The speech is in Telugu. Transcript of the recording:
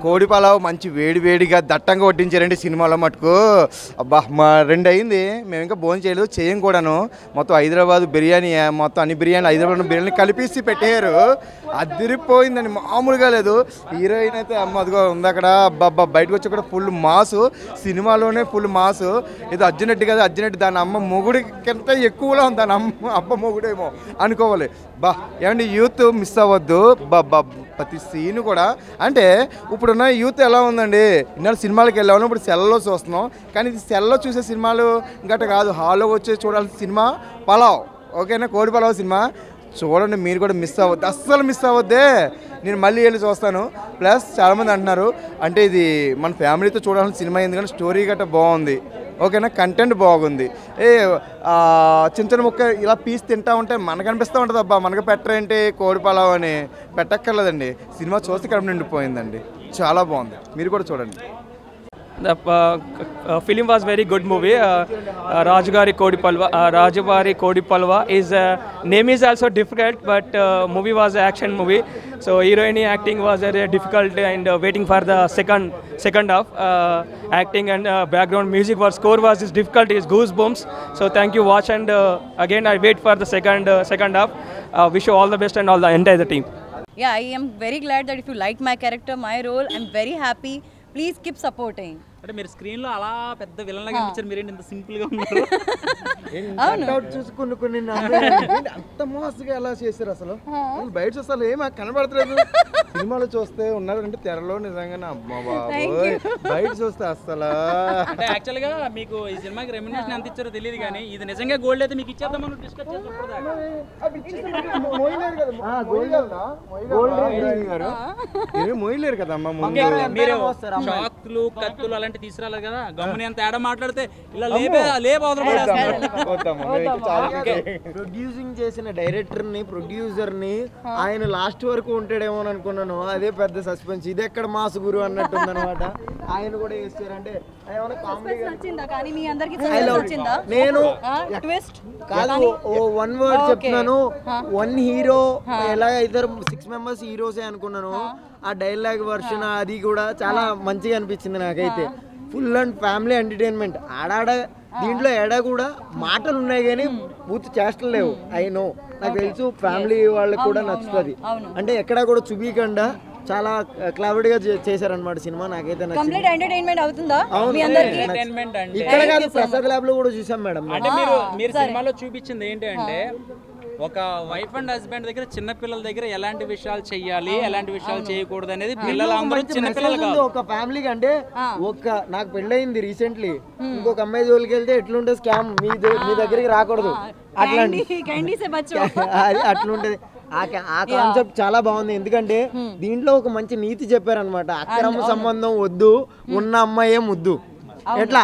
కోడి పలావ్ మంచి వేడి వేడిగా దట్టంగా వడ్డించారండి సినిమాలో మటుకు. అబ్బా మా 2 అయింది, మేము ఇంకా భోజనం చేయలేదు, చేయం కూడాను. మొత్తం హైదరాబాద్ బిర్యానీ, మొత్తం అన్ని బిర్యానీ హైదరాబాద్ బిర్యానీ కలిపేసి పెట్టారు. అదిరిపోయిందండి, మామూలుగా లేదు. హీరోయిన్ అయితే అమ్మ అదిగో ఉంది అక్కడ. అబ్బా బయటకు వచ్చి కూడా ఫుల్ మాసు, సినిమాలోనే ఫుల్ మాసు. ఇది అర్జున్ రెడ్డి కదా, అర్జున్ రెడ్డి దాని అమ్మ మొగుడి కంటే ఎక్కువలో ఉంది, దాని అబ్బ మొగుడేమో అనుకోవాలి. బా ఏమండి యూత్ మిస్ అవ్వద్దు. ప్రతి సీన్ కూడా అంటే ఇప్పుడున్న యూత్ ఎలా ఉందండి, ఇన్నాళ్ళు సినిమాలకు వెళ్ళాము, ఇప్పుడు సెల్లో చూస్తున్నాం. కానీ ఇది సెల్లో చూసే సినిమాలు గట్ట కాదు, హాల్లో వచ్చి చూడాల్సిన సినిమా పలావ్. ఓకేనా, కోడి పలావ్ సినిమా చూడండి, మీరు కూడా మిస్ అవ్వద్దు, అస్సలు మిస్ అవ్వద్దే. నేను మళ్ళీ వెళ్ళి చూస్తాను. ప్లస్ చాలామంది అంటున్నారు అంటే ఇది మన ఫ్యామిలీతో చూడాల్సిన సినిమా, ఎందుకంటే స్టోరీ గట్రా బాగుంది. ఓకేనా, కంటెంట్ బాగుంది. చిన్న చిన్న ముక్క ఇలా పీస్ తింటా ఉంటే మనకు అనిపిస్తూ ఉంటుంది, అబ్బా మనకు పెట్టరేంటి కోడి పలావ్ అని. పెట్టక్కర్లేదండి, సినిమా చూస్తే కడుపు నిండిపోయిందండి, చాలా బాగుంది, మీరు కూడా చూడండి. The film was very good movie. Rajugari Kodipalwa. Rajugari Kodipalwa is name is also difficult, but movie was an action movie. So heroine acting was very difficult and waiting for the second half. Acting and background music for score was difficult. Is goosebumps. So thank you, watch, and again I wait for the second half. Wish you all the best and all the entire team. Yeah, I am very glad that if you like my character, my role, I'm very happy. Please keep supporting. అంటే మీరు స్క్రీన్ లో అలా పెద్ద విలన్ లాగా కనిపించారు, మీరేంటి ఇంత సింపుల్ గా ఉన్నారు? చూసుకుని కొన్ని అంత మోసగా ఎలా చేశారు అసలు, బయట అసలు ఏం కనబడతలేదు. సినిమాలో చూస్తే ఉన్నారంటే తెరలో నిజంగానే అమ్మా బాబోయ్, బయట చూస్తే అసలు. అంటే యాక్చువల్ గా మీకు ఈ సినిమాకి రెమ్యునరేషన్ ఎంత ఇచ్చారో తెలియదు, కానీ ఇది నిజంగా గోల్డ్ అయితే మీకు ఇచ్చేద్దాం మనం డిస్కస్ చేస్తాం. మోయలేరు కదమ్మా, మీరు షాక్లు కత్తులు అలాంటి తీసుకురాలేదు కదా, గమ్ముని అంత తేడా మాట్లాడితే ఇలా ప్రొడ్యూసింగ్ చేసిన డైరెక్టర్ ని, ప్రొడ్యూసర్ ని ఆయన లాస్ట్ వరకు ఉంటాడేమో అనుకున్నాను. అదే పెద్ద సస్పెన్స్. ఇది ఎక్కడ మాస్ గురు అన్నట్టుంది అనమాట. ఆయన కూడా చేస్తారంటే నేను కాదు, వన్ వర్డ్ చెప్తున్నాను. 1 హీరో ఎలా ఇద్దరు 6 మెంబర్స్ హీరోసే అనుకున్నాను. ఆ డైలాగ్ వర్షన్ అది కూడా చాలా మంచిగా అనిపించింది నాకైతే. Full and family entertainment. ఆడాడ దీంట్లో ఎడ కూడా మాటలు ఉన్నాయి కానీ పూర్తి చేష్టలు లేవు. నో నాకు తెలుసు ఫ్యామిలీ వాళ్ళకి కూడా నచ్చుతుంది. అంటే ఎక్కడా కూడా చూపించకుండా చాలా క్లవర్డ్ గా చేశారనమాట సినిమా. నాకైతే ఇక్కడ కాదు, ప్రసాద్ ల్యాబ్ లో కూడా చూసాం మేడం. అంటే మీరు సినిమాలో చూపించింది ఏంటి అంటే ఒక వైఫ్ అండ్ హస్బెండ్ దగ్గర చిన్న పిల్లల దగ్గర ఎలాంటి విషయాలు చెయ్యాలి, ఎలాంటి విషయాలు చేయకూడదు అనేది పిల్లలందరూ చిన్న పిల్లలు. ఒక ఫ్యామిలీకి అంటే నాకు పెళ్ళయింది రీసెంట్లీ, ఇంకొక అమ్మాయి జోలికి వెళ్తే ఎట్లుంటే స్కామ్ మీ దగ్గరికి రాకూడదు అట్లాంటి అట్లుంటది. ఆ కాన్సెప్ట్ చాలా బాగుంది. ఎందుకంటే దీంట్లో ఒక మంచి నీతి చెప్పారనమాట. అక్రమ సంబంధం వద్దు, ఉన్న అమ్మాయే ముద్దు. ఎట్లా